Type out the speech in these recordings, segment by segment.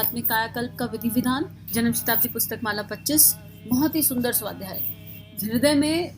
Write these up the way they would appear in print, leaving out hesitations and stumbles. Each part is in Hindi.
अपने कायाकल्प का विधि विधान, जन्म शताब्दी पुस्तक माला 25। बहुत ही सुंदर स्वाध्याय, हृदय में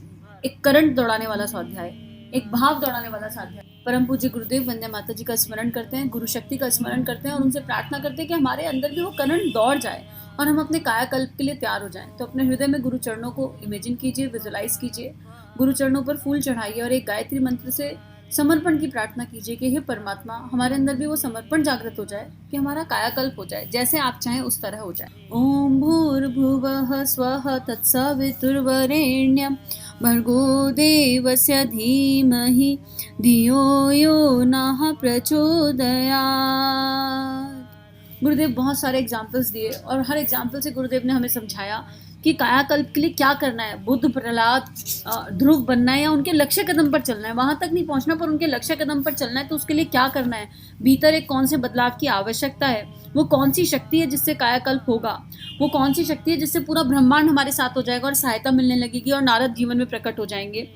एक करंट दौड़ाने वाला स्वाध्याय, एक भाव दौड़ाने वाला स्वाध्याय। परम पूज्य गुरुदेव वंदे माता जी का स्मरण करते हैं, गुरु शक्ति का स्मरण करते हैं और उनसे प्रार्थना करते हैं कि हमारे अंदर भी वो करंट दौड़ जाए और हम अपने कायाकल्प के लिए तैयार हो जाएं। तो अपने हृदय में गुरु चरणों को इमेजिन कीजिए, विजुलाइज कीजिए, गुरु चरणों पर फूल चढ़ाइए और एक गायत्री मंत्र से समर्पण की प्रार्थना कीजिए कि हे परमात्मा, हमारे अंदर भी वो समर्पण जागृत हो जाए कि हमारा कायाकल्प हो जाए, जैसे आप चाहें उस तरह हो जाए। ओम भूर्भुवः स्वः तत्सवितुर्वरेण्यं भर्गो देवस्य धीमहि धियो यो नः प्रचोदयात्। गुरुदेव बहुत सारे एग्जाम्पल्स दिए और हर एग्जाम्पल से गुरुदेव ने हमें समझाया कि कायाकल्प के लिए क्या करना है। बुद्ध, प्रहलाद, ध्रुव बनना है या उनके लक्ष्य कदम पर चलना है, वहां तक नहीं पहुंचना पर उनके लक्ष्य कदम पर चलना है, तो उसके लिए क्या करना है, भीतर एक कौन से बदलाव की आवश्यकता है, वो कौन सी शक्ति है जिससे कायाकल्प होगा, वो कौन सी शक्ति है जिससे पूरा ब्रह्मांड हमारे साथ हो जाएगा और सहायता मिलने लगेगी और नारद जीवन में प्रकट हो जाएंगे।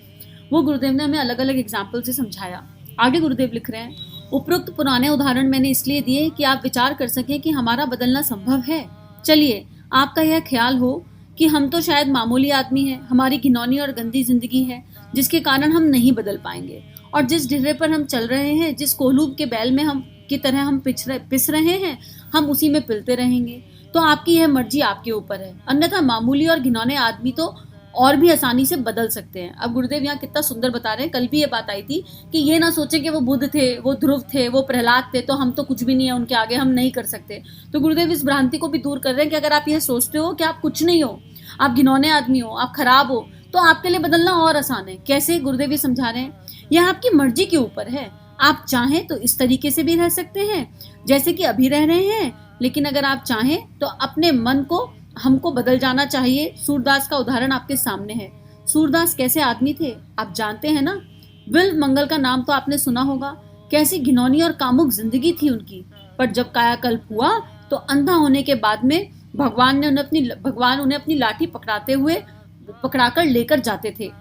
वो गुरुदेव ने हमें अलग अलग एग्जाम्पल से समझाया। आगे गुरुदेव लिख रहे हैं, उपरोक्त पुराने उदाहरण मैंने इसलिए दिए कि आप विचार कर सकें कि हमारा बदलना संभव है। चलिए, आपका यह ख्याल हो कि हम तो शायद मामूली आदमी हैं, हमारी घिनौनी और गंदी जिंदगी है जिसके कारण हम नहीं बदल पाएंगे, और जिस ढिर्रे पर हम चल रहे हैं, जिस कोलूब के बैल में हम की तरह हम पिस रहे हैं, हम उसी में पिलते रहेंगे। तो आपकी यह मर्जी आपके ऊपर है, अन्यथा मामूली और घिनौने आदमी तो और भी आसानी से बदल सकते हैं। अब गुरुदेव यहाँ कितना सुंदर बता रहे हैं। कल भी ये बात आई थी कि ये ना सोचे कि वो बुद्ध थे, वो ध्रुव थे, वो प्रहलाद थे, तो हम तो कुछ भी नहीं है उनके आगे, हम नहीं कर सकते। तो गुरुदेव इस भ्रांति को भी दूर कर रहे हैं कि अगर आप ये सोचते हो कि आप कुछ नहीं हो, आप घिनौने आदमी हो, आप खराब हो, तो आपके लिए बदलना और आसान है। कैसे? गुरुदेव ये समझा रहे हैं, यह आपकी मर्जी के ऊपर है। आप चाहें तो इस तरीके से भी रह सकते हैं जैसे कि अभी रह रहे हैं, लेकिन अगर आप चाहें तो अपने मन को हमको बदल जाना चाहिए। सूरदास का उदाहरण आपके सामने है। सूरदास कैसे आदमी थे आप जानते हैं ना। विल्व मंगल का नाम तो आपने सुना होगा। कैसी घिनौनी और कामुक जिंदगी थी उनकी, पर जब कायाकल्प हुआ तो अंधा होने के बाद में भगवान उन्हें अपनी लाठी पकड़ाकर लेकर जाते थे।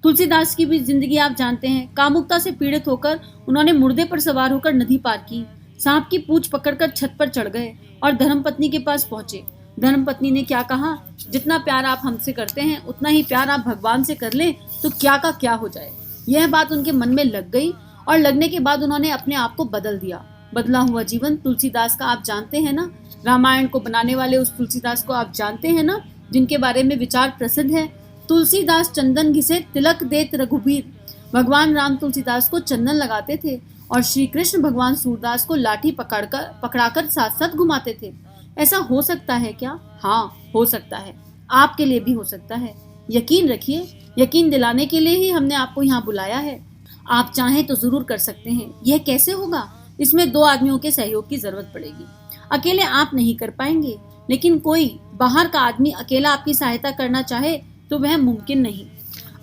तुलसीदास की भी जिंदगी आप जानते हैं। कामुकता से पीड़ित होकर उन्होंने मुर्दे पर सवार होकर नदी पार की, सांप की पूंछ पकड़कर छत पर चढ़ गए और धर्मपत्नी के पास पहुंचे। धर्मपत्नी ने क्या कहा, जितना प्यार आप हमसे करते हैं उतना ही प्यार आप भगवान से कर लें तो क्या का क्या हो जाए। यह बात उनके मन में लग गई और लगने के बाद उन्होंने अपने आप को बदल दिया। बदला हुआ जीवन तुलसीदास का आप जानते हैं ना। रामायण को बनाने वाले उस तुलसीदास को आप जानते हैं ना, जिनके बारे में विचार प्रसिद्ध है। तुलसीदास चंदन घिसे तिलक देत रघुबीर। भगवान राम तुलसीदास को चंदन लगाते थे और श्री कृष्ण भगवान सूरदास को लाठी पकड़ाकर साथ साथ घुमाते थे। ऐसा हो सकता है क्या? हाँ, हो सकता है। आपके लिए भी हो सकता है। यकीन रखिए, यकीन दिलाने के लिए ही हमने आपको यहाँ बुलाया है। आप चाहें तो जरूर कर सकते हैं। यह कैसे होगा? इसमें 2 आदमियों के सहयोग की जरूरत पड़ेगी। अकेले आप नहीं कर पाएंगे, लेकिन कोई बाहर का आदमी अकेला आपकी सहायता करना चाहे तो वह मुमकिन नहीं।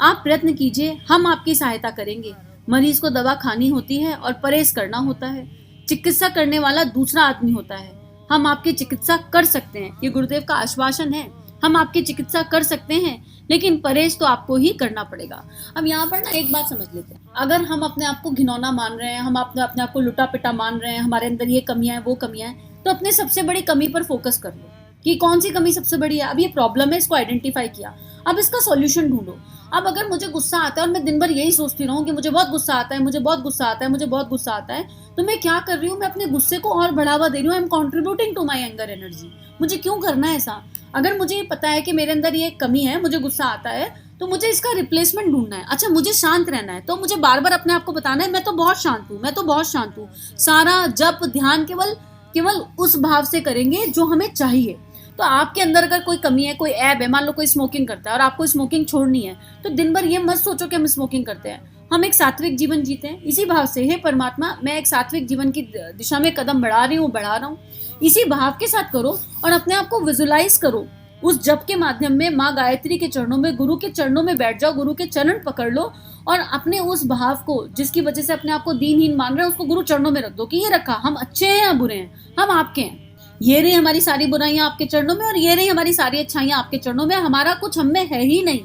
आप प्रयत्न कीजिए, हम आपकी सहायता करेंगे। मरीज को दवा खानी होती है और परहेज करना होता है। चिकित्सा करने वाला दूसरा आदमी होता है। हम आपकी चिकित्सा कर सकते हैं, ये गुरुदेव का आश्वासन है। हम आपकी चिकित्सा कर सकते हैं, लेकिन परहेज तो आपको ही करना पड़ेगा। अब यहाँ पर ना एक बात समझ लेते हैं। अगर हम अपने आप को घिनौना मान रहे हैं, हम अपने आप को लुटा पिटा मान रहे हैं, हमारे अंदर ये कमियां हैं, वो कमियां हैं, तो अपने सबसे बड़ी कमी पर फोकस कर लो कि कौन सी कमी सबसे बड़ी है। अब ये प्रॉब्लम है, इसको आइडेंटिफाई किया, अब इसका सॉल्यूशन ढूंढो। अब अगर मुझे गुस्सा आता है और मैं दिन भर यही सोचती रहूं कि मुझे बहुत गुस्सा आता है, मुझे बहुत गुस्सा आता है, मुझे बहुत गुस्सा आता है, तो मैं क्या कर रही हूँ? मैं अपने गुस्से को और बढ़ावा दे रही हूँ। I am contributing to my anger energy. मुझे क्यों करना है ऐसा? अगर मुझे ये पता है कि मेरे अंदर ये कमी है, मुझे गुस्सा आता है, तो मुझे इसका रिप्लेसमेंट ढूंढना है। अच्छा, मुझे शांत रहना है, तो मुझे बार बार अपने आप को बताना है मैं तो बहुत शांत हूँ, मैं तो बहुत शांत हूँ। सारा जप ध्यान केवल उस भाव से करेंगे जो हमें चाहिए। तो आपके अंदर अगर कोई कमी है, कोई ऐब है, मान लो कोई स्मोकिंग करता है और आपको स्मोकिंग छोड़नी है, तो दिन भर ये मत सोचो कि हम स्मोकिंग करते हैं। हम एक सात्विक जीवन जीते हैं। इसी भाव से, हे परमात्मा, मैं एक सात्विक जीवन की दिशा में कदम बढ़ा रहा हूँ। इसी भाव के साथ करो और अपने आप को विजुलाइज करो। उस जप के माध्यम में माँ गायत्री के चरणों में, गुरु के चरणों में बैठ जाओ, गुरु के चरण पकड़ लो और अपने उस भाव को, जिसकी वजह से अपने आप को दीनहीन मान रहे हैं, उसको गुरु चरणों में रख दो कि ये रखा, हम अच्छे हैं या बुरे हैं, हम आपके हैं। ये रही हमारी सारी बुराइयां आपके चरणों में और ये रही हमारी सारी अच्छाइयां आपके चरणों में। हमारा कुछ हम में है ही नहीं।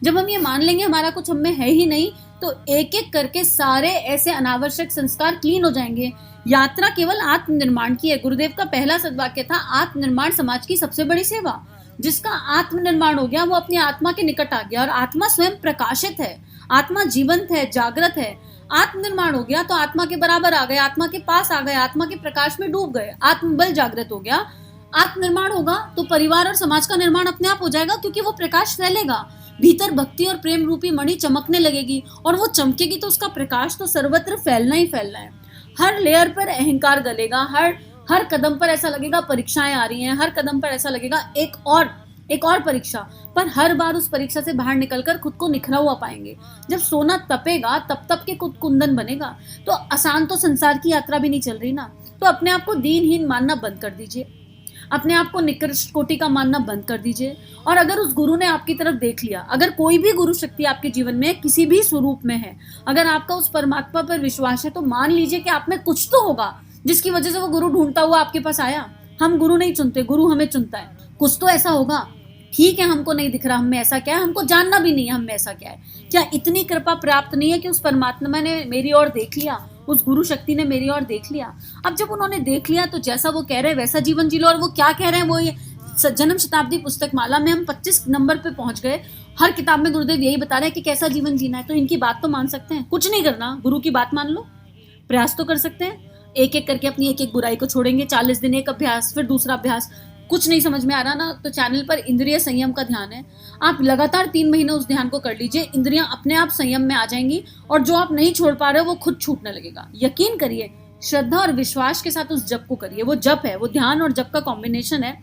जब हम ये मान लेंगे हमारा कुछ हम में है ही नहीं, तो एक एक करके सारे ऐसे अनावश्यक संस्कार क्लीन हो जाएंगे यात्रा केवल आत्मनिर्माण की है। गुरुदेव का पहला सद्वाक्य था, आत्मनिर्माण समाज की सबसे बड़ी सेवा। जिसका आत्मनिर्माण हो गया वो अपनी आत्मा के निकट आ गया, और आत्मा स्वयं प्रकाशित है, आत्मा जीवंत है, जागृत है। आत्मनिर्माण हो गया तो आत्मा के बराबर आ गए, आत्मा के पास आ गए, आत्मा के प्रकाश में डूब गए, आत्मबल जागृत हो गया। आत्मनिर्माण होगा तो परिवार और समाज का निर्माण अपने आप हो जाएगा, क्योंकि वो प्रकाश फैलेगा, भीतर भक्ति और प्रेम रूपी मणि चमकने लगेगी, और वो चमकेगी तो उसका प्रकाश तो सर्वत्र फैलना ही फैलना है। हर लेयर पर अहंकार गलेगा, हर कदम पर ऐसा लगेगा परीक्षाएं आ रही हैं, हर कदम पर ऐसा लगेगा एक और परीक्षा, पर हर बार उस परीक्षा से बाहर निकलकर खुद को निखरा हुआ पाएंगे। जब सोना तपेगा तब तप के कुंदन बनेगा। तो आसान तो संसार की यात्रा भी नहीं चल रही ना, तो अपने आप को दीनहीन मानना बंद कर दीजिए, अपने आप को निकृष्ट कोटि का मानना बंद कर दीजिए। और अगर उस गुरु ने आपकी तरफ देख लिया, अगर कोई भी गुरु शक्ति आपके जीवन में किसी भी स्वरूप में है, अगर आपका उस परमात्मा पर विश्वास है, तो मान लीजिए कि आप में कुछ तो होगा जिसकी वजह से वो गुरु ढूंढता हुआ आपके पास आया। हम गुरु नहीं चुनते, गुरु हमें चुनता है। कुछ तो ऐसा होगा, ठीक है, हमको नहीं दिख रहा हम में ऐसा क्या है, हमको जानना भी नहीं है हम में ऐसा क्या है। क्या इतनी कृपा प्राप्त नहीं है कि उस परमात्मा ने मेरी ओर देख लिया, उस गुरु शक्ति ने मेरी ओर देख लिया? अब जब उन्होंने देख लिया तो जैसा वो कह रहे हैं वैसा जीवन जी लो। और वो क्या कह रहे हैं, वो ये जन्म शताब्दी पुस्तक माला में हम 25 नंबर पे पहुंच गए। हर किताब में गुरुदेव यही बता रहे हैं कि कैसा जीवन जीना है। तो इनकी बात तो मान सकते हैं, कुछ नहीं करना, गुरु की बात मान लो, प्रयास तो कर सकते हैं। एक एक करके अपनी एक एक बुराई को छोड़ेंगे, 40 दिन एक अभ्यास, फिर दूसरा अभ्यास। कुछ नहीं समझ में आ रहा ना, तो चैनल पर इंद्रिय संयम का ध्यान है, आप लगातार 3 महीने उस ध्यान को कर लीजिए, इंद्रियां अपने आप संयम में आ जाएंगी, और जो आप नहीं छोड़ पा रहे हो वो खुद छूटने लगेगा। यकीन करिए, श्रद्धा और विश्वास के साथ उस जप को करिए। वो जप है, वो ध्यान और जप का कॉम्बिनेशन है।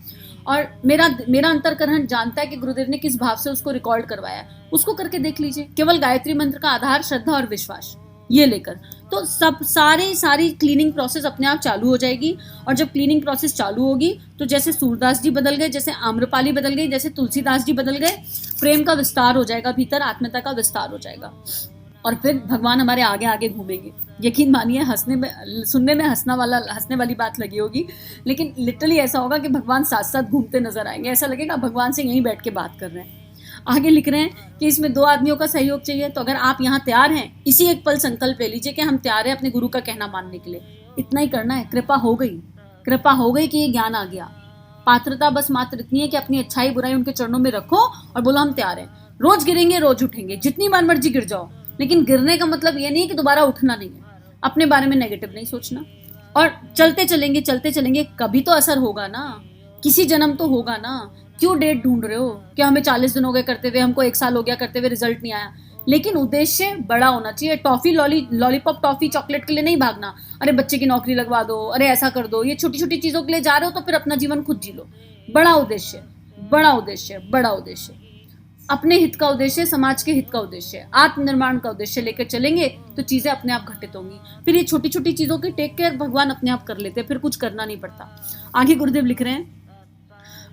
और मेरा अंतर्करण जानता है कि गुरुदेव ने किस भाव से उसको रिकॉर्ड करवाया है, उसको करके देख लीजिए। केवल गायत्री मंत्र का आधार श्रद्धा और विश्वास ये लेकर तो सारी क्लीनिंग प्रोसेस अपने आप चालू हो जाएगी। और जब क्लीनिंग प्रोसेस चालू होगी तो जैसे सूरदास जी बदल गए, जैसे आम्रपाली बदल गई, जैसे तुलसीदास जी बदल गए, प्रेम का विस्तार हो जाएगा, भीतर आत्मीयता का विस्तार हो जाएगा, और फिर भगवान हमारे आगे आगे घूमेंगे। यकीन मानिए, सुनने में हंसने वाली बात लगी होगी, लेकिन लिटरली ऐसा होगा कि भगवान साथ साथ घूमते नजर आएंगे। ऐसा लगेगा भगवान से यहीं बैठ के बात कर रहे हैं। आगे लिख रहे हैं कि इसमें 2 आदमियों का सहयोग चाहिए। तो अगर आप यहाँ तैयार हैं, इसी एक पल संकल्प ले लीजिए कि हम तैयार हैं अपने गुरु का कहना मानने के लिए। इतना ही करना है, कृपा हो गई कि ये ज्ञान आ गया। पात्रता बस मात्र इतनी है कि अपनी अच्छाई बुराई उनके चरणों में रखो और बोलो हम तैयार हैं। रोज गिरेंगे, रोज उठेंगे, जितनी बार मर्जी गिर जाओ, लेकिन गिरने का मतलब ये नहीं कि दोबारा उठना नहीं है। अपने बारे में नेगेटिव नहीं सोचना, और चलते चलेंगे, कभी तो असर होगा ना, किसी जन्म तो होगा ना। क्यों डेट ढूंढ रहे हो? क्या हमें 40 दिन हो गए करते हुए, हमको 1 साल हो गया करते हुए, रिजल्ट नहीं आया? लेकिन उद्देश्य बड़ा होना चाहिए। टॉफी लॉलीपॉप टॉफी चॉकलेट के लिए नहीं भागना, अरे बच्चे की नौकरी लगवा दो, अरे ऐसा कर दो। ये छोटी छोटी चीजों के लिए जा रहे हो तो फिर अपना जीवन खुद जी लो। बड़ा उद्देश्य, अपने हित का उद्देश्य, समाज के हित का उद्देश्य, आत्मनिर्माण का उद्देश्य लेकर चलेंगे तो चीजें अपने आप घटित होंगी। फिर ये छोटी छोटी चीजों की टेक केयर भगवान अपने आप कर लेते हैं, फिर कुछ करना नहीं पड़ता। आगे गुरुदेव लिख रहे हैं,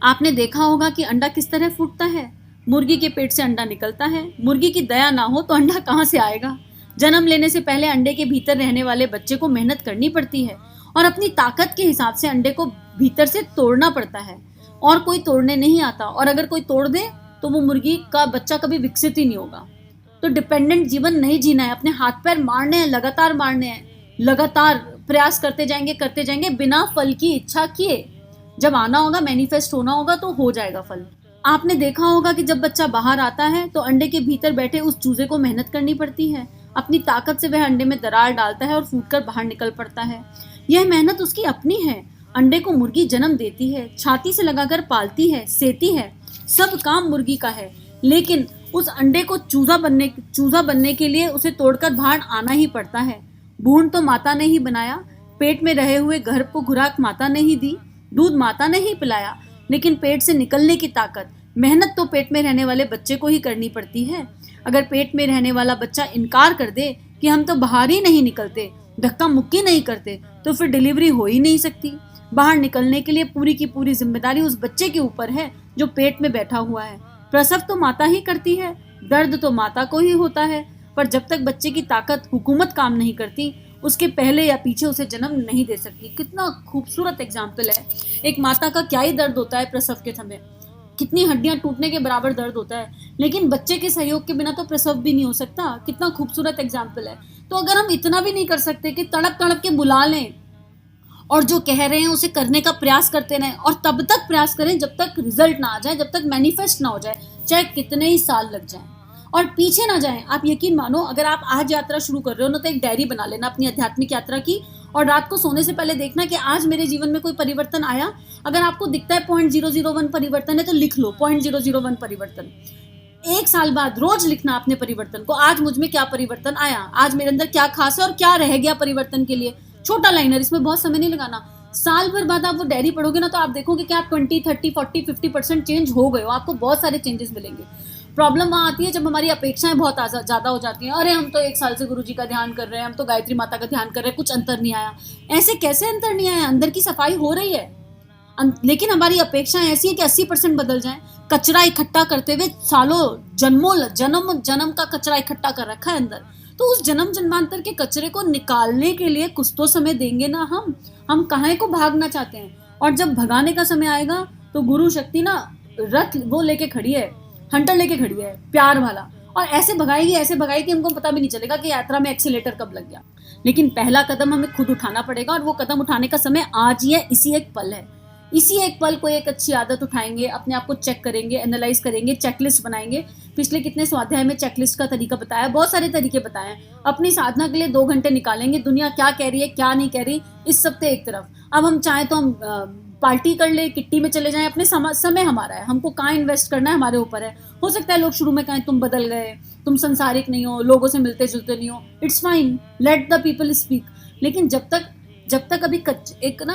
आपने देखा होगा कि अंडा किस तरह फूटता है। मुर्गी के पेट से अंडा निकलता है। मुर्गी की दया ना हो तो अंडा कहाँ से आएगा? जन्म लेने से पहले अंडे के भीतर रहने वाले बच्चे को मेहनत करनी पड़ती है, और अपनी ताकत के हिसाब से अंडे को भीतर से तोड़ना पड़ता है, और कोई तोड़ने नहीं आता। और अगर कोई तोड़ दे तो वो मुर्गी का बच्चा कभी विकसित ही नहीं होगा। तो डिपेंडेंट जीवन नहीं जीना है, अपने हाथ पैर मारने हैं, लगातार मारने हैं, लगातार प्रयास करते जाएंगे बिना फल की इच्छा किए। जब आना होगा, मैनिफेस्ट होना होगा तो हो जाएगा फल। आपने देखा होगा कि जब बच्चा बाहर आता है तो अंडे के भीतर बैठे उस चूजे को मेहनत करनी पड़ती है। अपनी ताकत से वह अंडे में दरार डालता है और फूटकर बाहर निकल पड़ता है। यह मेहनत उसकी अपनी है। अंडे को मुर्गी जन्म देती है, छाती से लगाकर पालती है, सेती है, सब काम मुर्गी का है। लेकिन उस अंडे को चूजा बनने के लिए उसे तोड़कर बाहर आना ही पड़ता है। भ्रूण तो माता ने ही बनाया, पेट में रहे हुए गर्भ को खुराक माता ने ही दी, दूध माता ने ही पिलाया, लेकिन पेट से निकलने की ताकत, मेहनत तो पेट में रहने वाले बच्चे को ही करनी पड़ती है। अगर पेट में रहने वाला बच्चा इनकार कर दे कि हम तो बाहर ही नहीं निकलते, धक्का मुक्की नहीं करते, तो फिर डिलीवरी हो ही नहीं सकती। बाहर निकलने के लिए पूरी की पूरी जिम्मेदारी उस बच्चे के ऊपर है जो पेट में बैठा हुआ है। प्रसव तो माता ही करती है, दर्द तो माता को ही होता है, पर जब तक बच्चे की ताकत हुकूमत काम नहीं करती, उसके पहले या पीछे उसे जन्म नहीं दे सकती। कितना खूबसूरत एग्जाम्पल है। एक माता का क्या ही दर्द होता है प्रसव के समय, कितनी हड्डियां टूटने के बराबर दर्द होता है, लेकिन बच्चे के सहयोग के बिना तो प्रसव भी नहीं हो सकता। कितना खूबसूरत एग्जाम्पल है। तो अगर हम इतना भी नहीं कर सकते कि तड़प तड़प के बुला लें और जो कह रहे हैं उसे करने का प्रयास करते रहें, और तब तक प्रयास करें जब तक रिजल्ट ना आ जाए, जब तक मैनिफेस्ट ना हो जाए, चाहे कितने ही साल लग जाएं, और पीछे ना जाएं। आप यकीन मानो, अगर आप आज यात्रा शुरू कर रहे हो ना, तो एक डायरी बना लेना अपनी आध्यात्मिक यात्रा की, और रात को सोने से पहले देखना कि आज मेरे जीवन में कोई परिवर्तन आया। अगर आपको दिखता है 0.001 परिवर्तन है तो लिख लो 0.001 परिवर्तन। एक साल बाद रोज लिखना अपने परिवर्तन को, आज मुझ में क्या परिवर्तन आया, आज मेरे अंदर क्या खास है और क्या रह गया परिवर्तन के लिए। छोटा लाइनर, इसमें बहुत समय नहीं लगाना। साल भर बाद आप वो डायरी पढ़ोगे ना, तो आप देखोगे कि आप 20, 30, 40, 50% चेंज हो गए हो, आपको बहुत सारे चेंजेस मिलेंगे। प्रॉब्लम वहाँ आती है जब हमारी अपेक्षाएं बहुत ज़्यादा हो जाती हैं। अरे हम तो 1 साल से गुरु जी का ध्यान कर रहे हैं, हम तो गायत्री माता का ध्यान कर रहे हैं, कुछ अंतर नहीं आया। ऐसे कैसे अंतर नहीं आया? अंदर की सफाई हो रही है, लेकिन हमारी अपेक्षाएं ऐसी है कि 80% बदल जाएं। कचरा इकट्ठा करते हुए सालों जन्म का कचरा इकट्ठा कर रखा है अंदर, तो उस जन्म जन्मांतर के कचरे को निकालने के लिए कुछ तो समय देंगे ना। हम कहाँ को भागना चाहते हैं, और जब भगाने का समय आएगा तो गुरु शक्ति ना रथ वो लेके खड़ी है, हंटर लेके खड़ी है, प्यार वाला, और ऐसे भगाएगी हमको पता भी नहीं चलेगा कि यात्रा में एक्सीलेटर कब लग गया। लेकिन पहला कदम हमें खुद उठाना पड़ेगा, और वो कदम उठाने का समय आज ही है, इसी एक पल है। इसी एक पल को एक अच्छी आदत उठाएंगे, अपने आप को चेक करेंगे, एनालाइज करेंगे, चेकलिस्ट बनाएंगे। पिछले कितने स्वाध्याय में चेकलिस्ट का तरीका बताया, बहुत सारे तरीके बताए। अपनी साधना के लिए 2 घंटे निकालेंगे, दुनिया क्या कह रही है क्या नहीं कह रही, इस सब से एक तरफ। अब हम चाहें तो हम पार्टी कर ले, किट्टी में चले जाएं, अपने समय हमारा है, हमको कहाँ इन्वेस्ट करना है हमारे ऊपर है। हो सकता है लोग शुरू में कहें तुम बदल गए, तुम संसारिक नहीं हो, लोगों से मिलते जुलते नहीं हो, it's fine, let the people speak. लेकिन जब तक अभी एक ना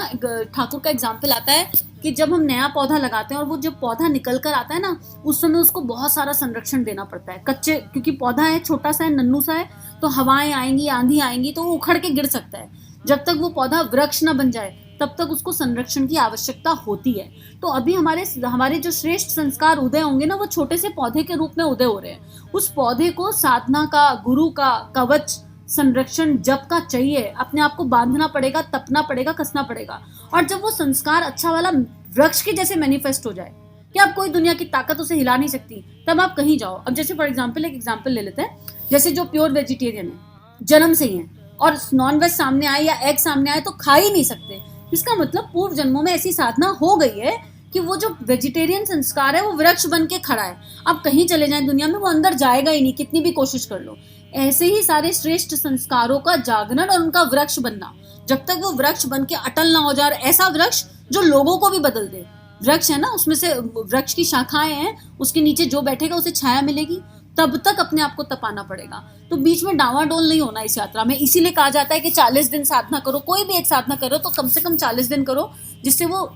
ठाकुर का एग्जाम्पल आता है कि जब हम नया पौधा लगाते हैं और वो जब पौधा निकल कर आता है ना, उस समय उसको बहुत सारा संरक्षण देना पड़ता है। कच्चे, क्योंकि पौधा है, छोटा सा है, नन्नू सा है, तो हवाएं आएंगी, आंधी आएंगी तो वो उखड़ के गिर सकता है। जब तक वो पौधा वृक्ष ना बन जाए तब तक उसको संरक्षण की आवश्यकता होती है। तो अभी हमारे जो श्रेष्ठ संस्कार उदय होंगे ना, वो छोटे से पौधे के रूप में उदय हो रहे हैं। उस पौधे को साधना का, गुरु का कवच, संरक्षण, जप का चाहिए। अपने आप को बांधना पड़ेगा, तपना पड़ेगा, कसना पड़ेगा। और जब वो संस्कार अच्छा वाला वृक्ष के जैसे मैनिफेस्ट हो जाए कि अब कोई दुनिया की ताकत उसे हिला नहीं सकती, तब आप कहीं जाओ। अब जैसे फॉर एग्जाम्पल एक एग्जाम्पल ले लेते हैं, जैसे जो प्योर वेजिटेरियन है, जन्म से ही है, और नॉन वेज सामने आए या एग सामने आए तो खा ही नहीं सकते। इसका मतलब पूर्व जन्मों में ऐसी साधना हो गई है कि वो जो वेजिटेरियन संस्कार है वो वृक्ष बन के खड़ा है। अब कहीं चले जाएं दुनिया में, वो अंदर जाएगा ही नहीं, कितनी भी कोशिश कर लो। ऐसे ही सारे श्रेष्ठ संस्कारों का जागरण और उनका वृक्ष बनना, जब तक वो वृक्ष बन के अटल ना हो जाए, ऐसा वृक्ष जो लोगों को भी बदल दे। वृक्ष है ना, उसमें से वृक्ष की शाखाएं हैं, उसके नीचे जो बैठेगा उसे छाया मिलेगी, तब तक अपने आप को तपाना पड़ेगा। तो बीच में डावाडोल नहीं होना इस यात्रा में। इसीलिए कहा जाता है कि 40 दिन साधना करो। कोई भी एक साधना करो तो कम से कम 40 दिन करो, जिससे वो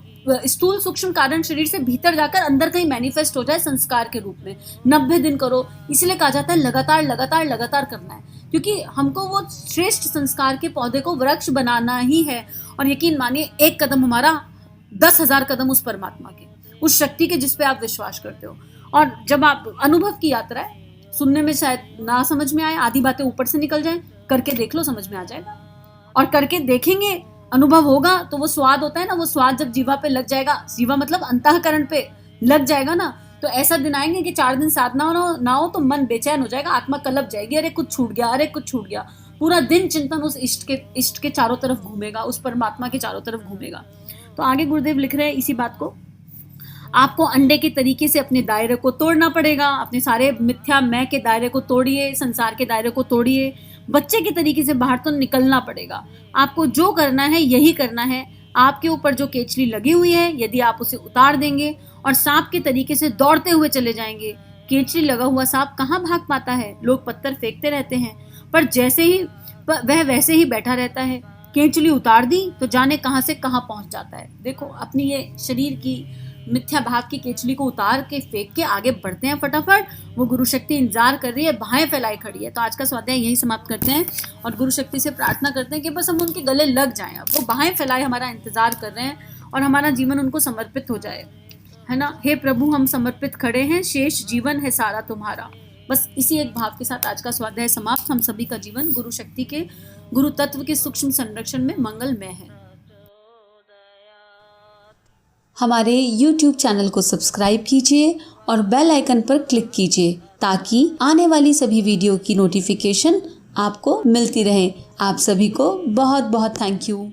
स्थूल सूक्ष्म कारण शरीर से भीतर जाकर अंदर कहीं मैनिफेस्ट हो जाए संस्कार के रूप में। 90 दिन करो। इसलिए कहा जाता है लगातार लगातार लगातार करना है, क्योंकि हमको वो श्रेष्ठ संस्कार के पौधे को वृक्ष बनाना ही है। और यकीन मानिए, एक कदम हमारा 10,000 कदम उस परमात्मा के, उस शक्ति के जिस पे आप विश्वास करते हो। और जब आप अनुभव की यात्रा है, सुनने में शायद ना समझ में आए, आधी बातें ऊपर से निकल जाएं, करके देख लो, समझ में आ जाएगा। और करके देखेंगे, अनुभव होगा, तो वो स्वाद होता है ना, वो स्वाद जब जीवा पे लग जाएगा, जीवा मतलब अंतःकरण पे लग जाएगा ना, तो ऐसा दिन आएंगे कि 4 दिन साधना ना हो तो मन बेचैन हो जाएगा, आत्मा कलप जाएगी, अरे कुछ छूट गया, अरे कुछ छूट गया। पूरा दिन चिंतन उस इष्ट के चारों तरफ घूमेगा, उस परमात्मा के चारों तरफ घूमेगा। तो आगे गुरुदेव लिख रहे हैं इसी बात को, आपको अंडे के तरीके से अपने दायरे को तोड़ना पड़ेगा। अपने सारे मिथ्या मैं के दायरे को तोड़िए, संसार के दायरे को तोड़िए, बच्चे के तरीके से बाहर तो निकलना पड़ेगा। आपको जो करना है यही करना है। आपके ऊपर जो केचली लगी हुई है, यदि आप उसे उतार देंगे और सांप के तरीके से दौड़ते हुए चले जाएंगे, केचली लगा हुआ सांप कहाँ भाग पाता है? लोग पत्थर फेंकते रहते हैं, पर वह वैसे ही बैठा रहता है। केचली उतार दी तो जाने कहाँ से कहाँ पहुंच जाता है। देखो, अपनी ये शरीर की मिथ्या भाग की केचली को उतार के फेंक के आगे बढ़ते हैं फटाफट। वो गुरु शक्ति इंतजार कर रही है, बाहें फैलाई खड़ी है। तो आज का स्वाध्याय यही समाप्त करते हैं और गुरु शक्ति से प्रार्थना करते हैं कि बस हम उनके गले लग जाएं। अब वो बाहें फैलाए हमारा इंतजार कर रहे हैं और हमारा जीवन उनको समर्पित हो जाए, है ना। हे प्रभु, हम समर्पित खड़े हैं, शेष जीवन है सारा तुम्हारा। बस इसी एक भाव के साथ आज का स्वाध्याय समाप्त। हम सभी का जीवन गुरु शक्ति के, गुरु तत्व के सूक्ष्म संरक्षण में मंगलमय है। हमारे YouTube चैनल को सब्सक्राइब कीजिए और बेल आइकन पर क्लिक कीजिए ताकि आने वाली सभी वीडियो की नोटिफिकेशन आपको मिलती रहे। आप सभी को बहुत बहुत थैंक यू।